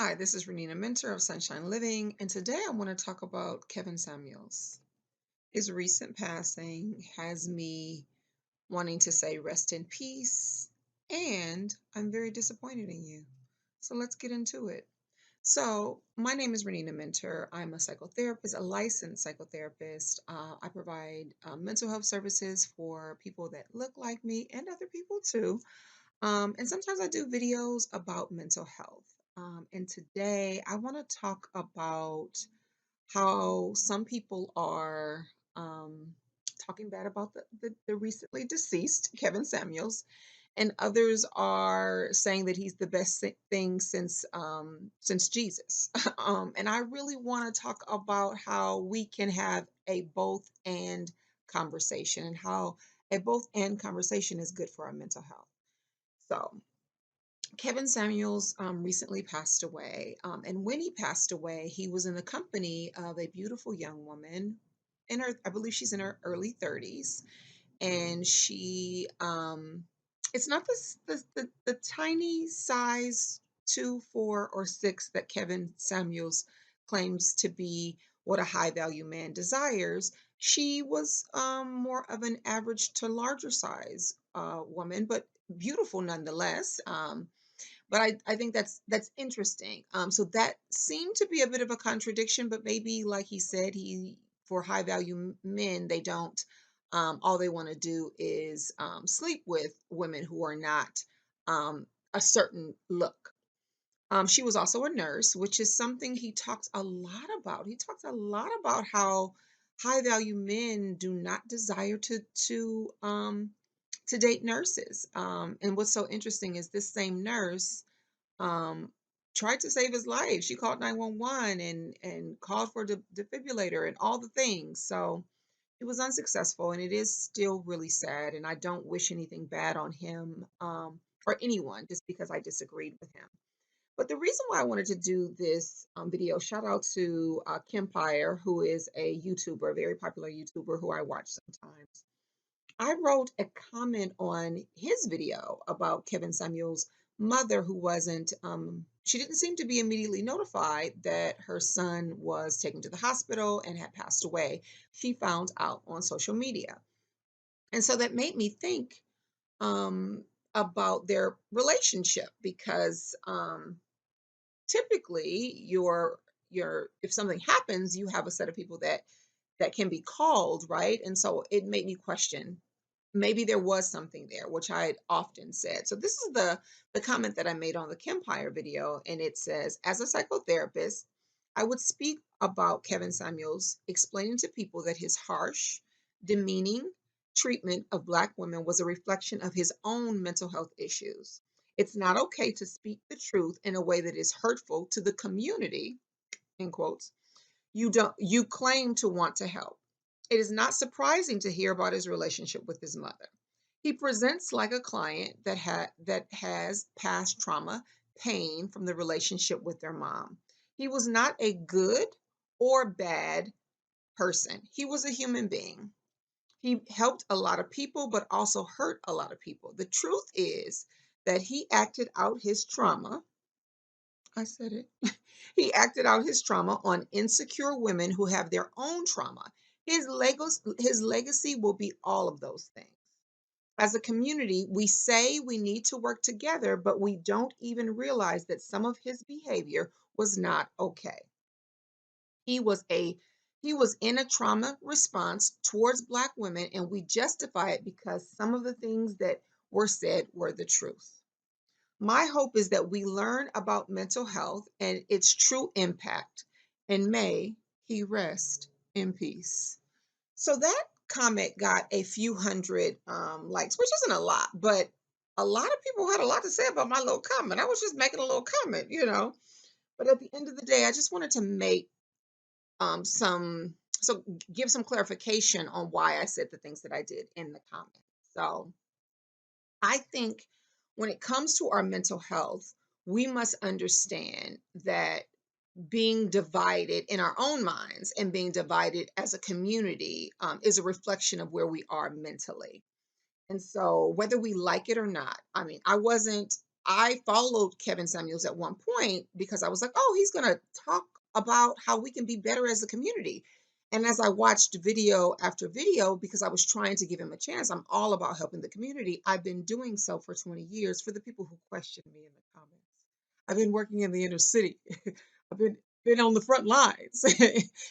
Hi, this is Renina Mentor of Sunshine Living, and today I want to talk about Kevin Samuels. His recent passing has me wanting to say rest in peace, and I'm very disappointed in you. So let's get into it. So, my name is Renina Mentor. I'm a psychotherapist, a licensed psychotherapist. I provide mental health services for people that look like me and other people too. And sometimes I do videos about mental health. And today I want to talk about how some people are talking bad about the recently deceased Kevin Samuels, and others are saying that he's the best thing since Jesus. And I really want to talk about how we can have a both and conversation, and how a both and conversation is good for our mental health. So, Kevin Samuels recently passed away. And when he passed away, he was in the company of a beautiful young woman I believe she's in her early 30s. And it's not the tiny size 2, 4, or 6 that Kevin Samuels claims to be what a high value man desires. She was more of an average to larger size woman, but beautiful nonetheless. But I think that's interesting. So that seemed to be a bit of a contradiction, but maybe, like he said, he for high value men, they don't. All they want to do is sleep with women who are not a certain look. She was also a nurse, which is something he talks a lot about. He talks a lot about how high value men do not desire to date nurses. And what's so interesting is this same nurse um, tried to save his life. She called 911 and called for a defibrillator and all the things. So it was unsuccessful, and it is still really sad. And I don't wish anything bad on him or anyone just because I disagreed with him. But the reason why I wanted to do this video, shout out to Kempire, who is a YouTuber, a very popular YouTuber who I watch sometimes. I wrote a comment on his video about Kevin Samuel's mother, who she didn't seem to be immediately notified that her son was taken to the hospital and had passed away. She found out on social media. And so that made me think about their relationship because typically if something happens, you have a set of people that can be called, right? And so it made me question, maybe there was something there, which I had often said. So this is the comment that I made on the Kempire video, and it says, as a psychotherapist, I would speak about Kevin Samuels, explaining to people that his harsh, demeaning treatment of Black women was a reflection of his own mental health issues. It's not okay to speak the truth in a way that is hurtful to the community, in quotes, you claim to want to help. It is not surprising to hear about his relationship with his mother. He presents like a client that has past trauma, pain from the relationship with their mom. He was not a good or bad person. He was a human being. He helped a lot of people, but also hurt a lot of people. The truth is that he acted out his trauma. I said it. He acted out his trauma on insecure women who have their own trauma. His legacy will be all of those things. As a community, we say we need to work together, but we don't even realize that some of his behavior was not okay. He was a he was in a trauma response towards Black women, and we justify it because some of the things that were said were the truth. My hope is that we learn about mental health and its true impact, and may he rest in peace. So that comment got a few hundred likes, which isn't a lot, but a lot of people had a lot to say about my little comment. I was just making a little comment. But at the end of the day, I just wanted to make give some clarification on why I said the things that I did in the comment. So I think when it comes to our mental health, we must understand that being divided in our own minds and being divided as a community is a reflection of where we are mentally. And so, whether we like it or not, I mean, I followed Kevin Samuels at one point because I was like, oh, he's going to talk about how we can be better as a community. And as I watched video after video, because I was trying to give him a chance, I'm all about helping the community. I've been doing so for 20 years for the people who question me in the comments. I've been working in the inner city. I've been on the front lines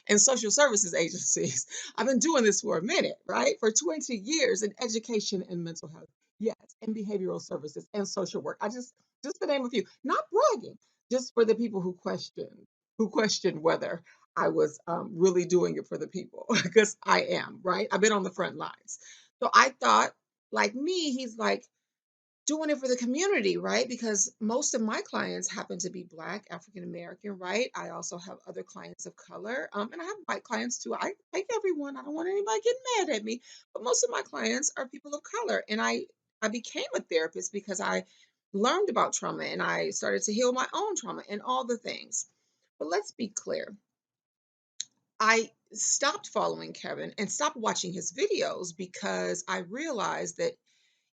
in social services agencies. I've been doing this for a minute, right? For 20 years in education and mental health. Yes, and behavioral services and social work. Just to name a few, not bragging, just for the people who question whether I was really doing it for the people because I am, right? I've been on the front lines. So I thought, like me, he's like, doing it for the community, right? Because most of my clients happen to be Black, African American, right? I also have other clients of color, and I have white clients too. I take everyone. I don't want anybody getting mad at me, but most of my clients are people of color, and I became a therapist because I learned about trauma and I started to heal my own trauma and all the things. But let's be clear. I stopped following Kevin and stopped watching his videos because I realized that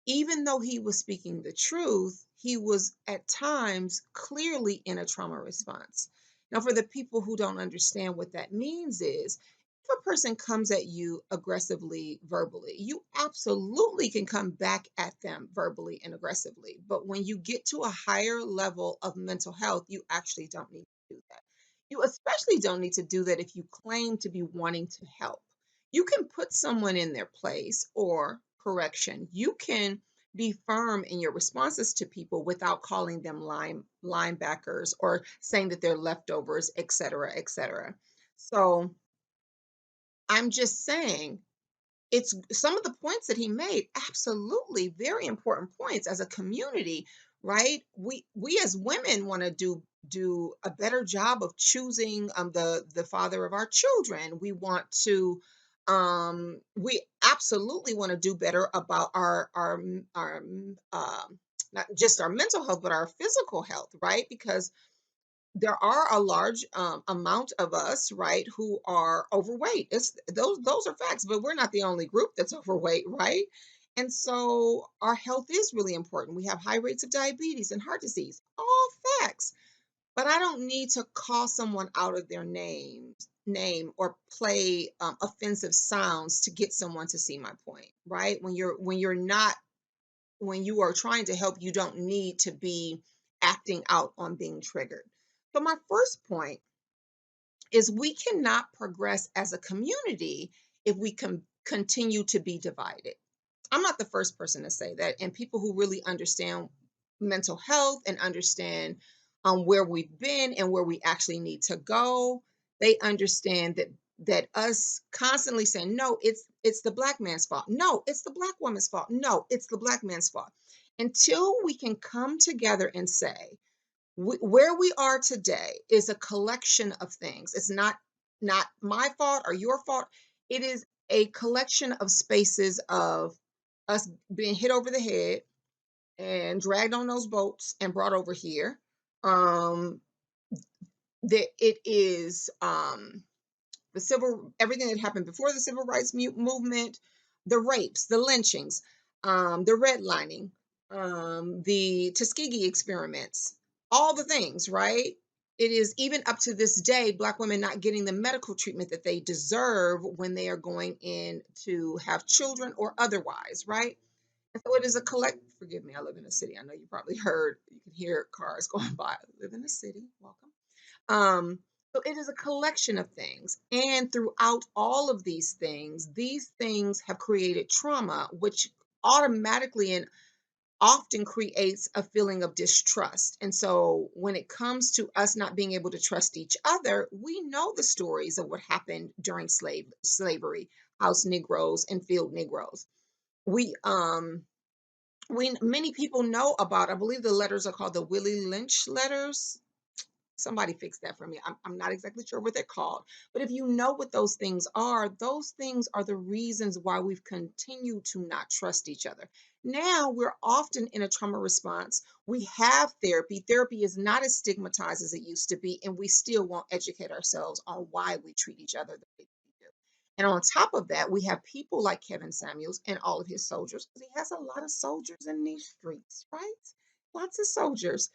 even though he was speaking the truth, he was at times clearly in a trauma response. Now, for the people who don't understand what that means is if a person comes at you aggressively verbally, you absolutely can come back at them verbally and aggressively. But when you get to a higher level of mental health, you actually don't need to do that. You especially don't need to do that if you claim to be wanting to help. You can put someone in their place, or correction, you can be firm in your responses to people without calling them linebackers or saying that they're leftovers, et cetera, et cetera. So I'm just saying it's some of the points that he made, absolutely very important points as a community, right? We as women want to do a better job of choosing the father of our children. We want to we absolutely want to do better about not just our mental health but our physical health, right? Because there are a large amount of us, right, who are overweight. It's those are facts, but we're not the only group that's overweight, right? And so our health is really important. We have high rates of diabetes and heart disease, all facts. But I don't need to call someone out of their name or play offensive sounds to get someone to see my point, right? When you are trying to help, you don't need to be acting out on being triggered. So my first point is we cannot progress as a community if we can continue to be divided. I'm not the first person to say that. And people who really understand mental health and understand where we've been and where we actually need to go, they understand that us constantly saying, no, it's the Black man's fault. No, it's the Black woman's fault. No, it's the Black man's fault. Until we can come together and say, where we are today is a collection of things. It's not my fault or your fault. It is a collection of spaces of us being hit over the head and dragged on those boats and brought over here. Um, that it is the civil everything that happened before the civil rights movement, the rapes, the lynchings, the redlining, the Tuskegee experiments, all the things, right? It is even up to this day, Black women not getting the medical treatment that they deserve when they are going in to have children or otherwise, right? And so it is a collect. Forgive me, I live in a city. I know you probably heard, you can hear cars going by. I live in a city. Welcome. Um, so it is a collection of things. And throughout all of these things have created trauma, which automatically and often creates a feeling of distrust. And so when it comes to us not being able to trust each other, we know the stories of what happened during slavery, house Negroes and field Negroes. We many people know about, I believe the letters are called the Willie Lynch letters. Somebody fix that for me. I'm not exactly sure what they're called. But if you know what those things are the reasons why we've continued to not trust each other. Now we're often in a trauma response. We have therapy. Therapy is not as stigmatized as it used to be, and we still won't educate ourselves on why we treat each other the way we do. And on top of that, we have people like Kevin Samuels and all of his soldiers, because he has a lot of soldiers in these streets, right? lots of soldiers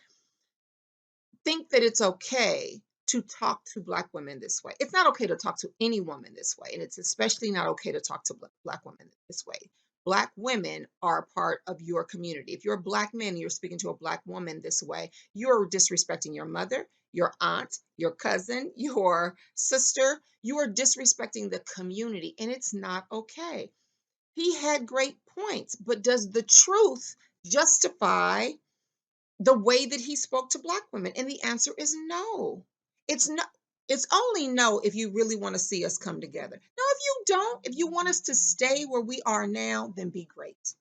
think that it's okay to talk to Black women this way. It's not okay to talk to any woman this way, and it's especially not okay to talk to Black women this way. Black women are a part of your community. If you're a Black man and you're speaking to a Black woman this way, you're disrespecting your mother, your aunt, your cousin, your sister. You are disrespecting the community, and it's not okay. He had great points, but does the truth justify the way that he spoke to Black women? And the answer is no. It's no. It's only no if you really want to see us come together. No, if you don't, if you want us to stay where we are now, then be great.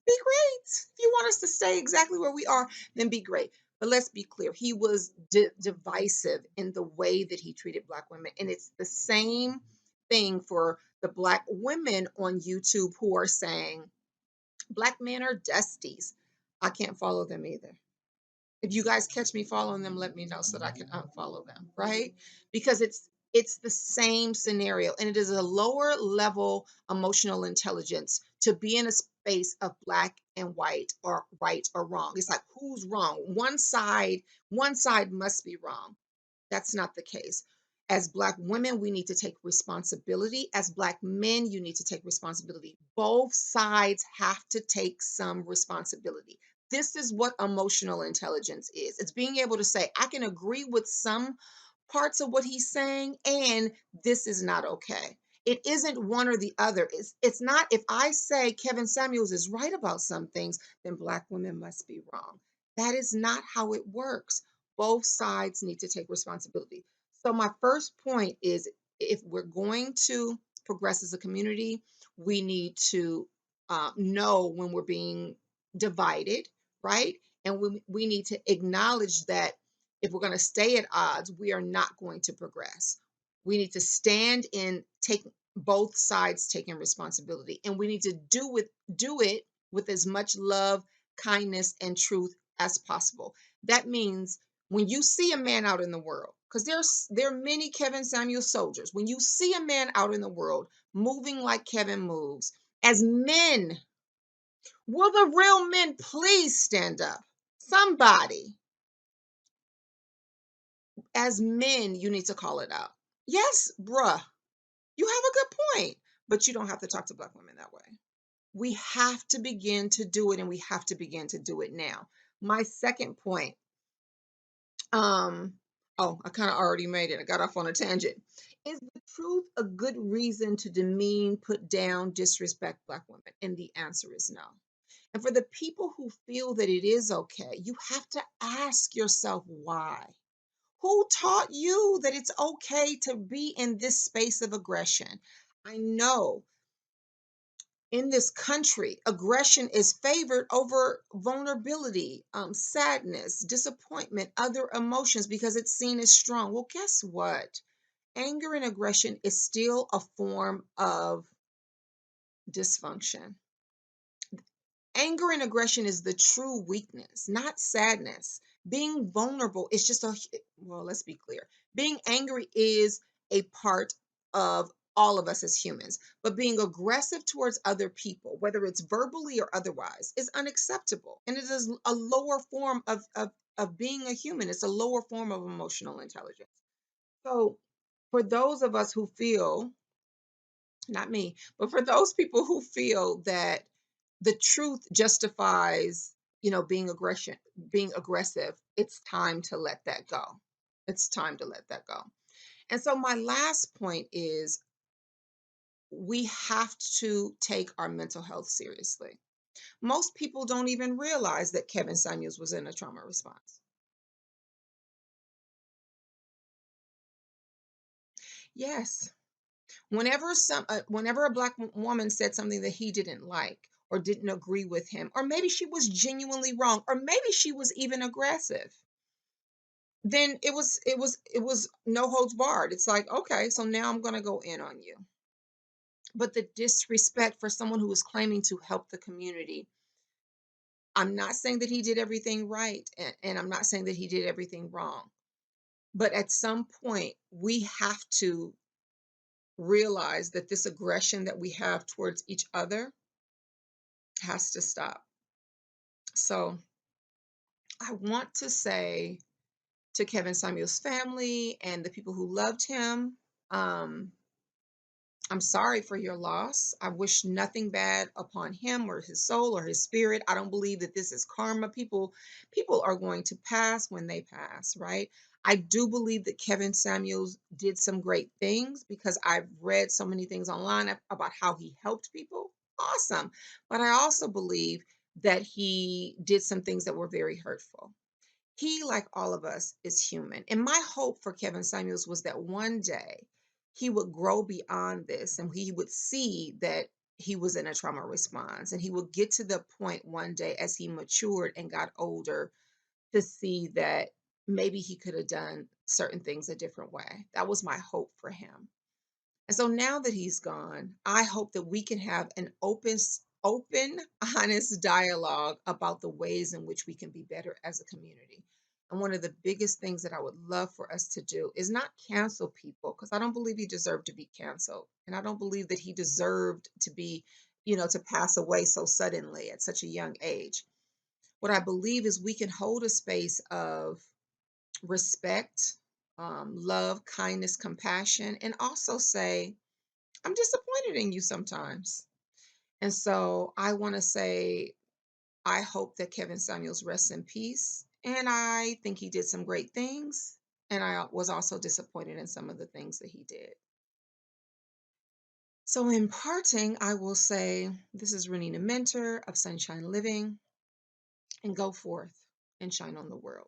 Be great. If you want us to stay exactly where we are, then be great. But let's be clear, he was divisive in the way that he treated Black women. And it's the same thing for the Black women on YouTube who are saying Black men are dusties. I can't follow them either. If you guys catch me following them, let me know so that I can unfollow them, right? Because it's the same scenario, and it is a lower level emotional intelligence to be in a space of black and white or right or wrong. It's like who's wrong? One side must be wrong. That's not the case. As Black women, we need to take responsibility. As Black men, you need to take responsibility. Both sides have to take some responsibility. This is what emotional intelligence is. It's being able to say, I can agree with some parts of what he's saying, and this is not okay. It isn't one or the other. It's not if I say Kevin Samuels is right about some things, then Black women must be wrong. That is not how it works. Both sides need to take responsibility. So, my first point is if we're going to progress as a community, we need to know when we're being divided, right? And we need to acknowledge that if we're going to stay at odds, we are not going to progress. We need to stand in take both sides taking responsibility, and we need to do it with as much love, kindness, and truth as possible. That means when you see a man out in the world, because there are many Kevin Samuel soldiers. When you see a man out in the world moving like Kevin moves, as men, will the real men please stand up? Somebody, as men, you need to call it out. Yes, bruh, you have a good point, but you don't have to talk to Black women that way. We have to begin to do it, and we have to begin to do it now. My second point, um, oh, I kind of already made it. I got off on a tangent. Is the truth a good reason to demean, put down, disrespect Black women? And the answer is no. And for the people who feel that it is okay, you have to ask yourself why. Who taught you that it's okay to be in this space of aggression? I know in this country, aggression is favored over vulnerability, sadness, disappointment, other emotions because it's seen as strong. Well, guess what? Anger and aggression is still a form of dysfunction. Anger and aggression is the true weakness, not sadness. Being vulnerable is just well, let's be clear. Being angry is a part of all of us as humans, but being aggressive towards other people, whether it's verbally or otherwise, is unacceptable. And it is a lower form of being a human. It's a lower form of emotional intelligence. So, for those of us who feel, not me, but for those people who feel that the truth justifies, being aggressive, it's time to let that go. It's time to let that go. And so my last point is we have to take our mental health seriously. Most people don't even realize that Kevin Samuels was in a trauma response. Yes. Whenever a black woman said something that he didn't like or didn't agree with him, or maybe she was genuinely wrong, or maybe she was even aggressive, then it was no holds barred. It's like, okay, so now I'm going to go in on you. But the disrespect for someone who is claiming to help the community, I'm not saying that he did everything right, and I'm not saying that he did everything wrong, but at some point we have to realize that this aggression that we have towards each other has to stop. So I want to say to Kevin Samuel's family and the people who loved him, um, I'm sorry for your loss. I wish nothing bad upon him or his soul or his spirit. I don't believe that this is karma. People are going to pass when they pass, right? I do believe that Kevin Samuels did some great things because I've read so many things online about how he helped people. Awesome. But I also believe that he did some things that were very hurtful. He, like all of us, is human. And my hope for Kevin Samuels was that one day he would grow beyond this and he would see that he was in a trauma response. And he would get to the point one day as he matured and got older to see that maybe he could have done certain things a different way. That was my hope for him. And so now that he's gone, I hope that we can have an open, honest dialogue about the ways in which we can be better as a community. And one of the biggest things that I would love for us to do is not cancel people because I don't believe he deserved to be canceled. And I don't believe that he deserved to be, to pass away so suddenly at such a young age. What I believe is we can hold a space of respect, love, kindness, compassion, and also say, I'm disappointed in you sometimes. And so I want to say, I hope that Kevin Samuels rests in peace. And I think he did some great things. And I was also disappointed in some of the things that he did. So, in parting, I will say this is Renina Mentor of Sunshine Living, and go forth and shine on the world.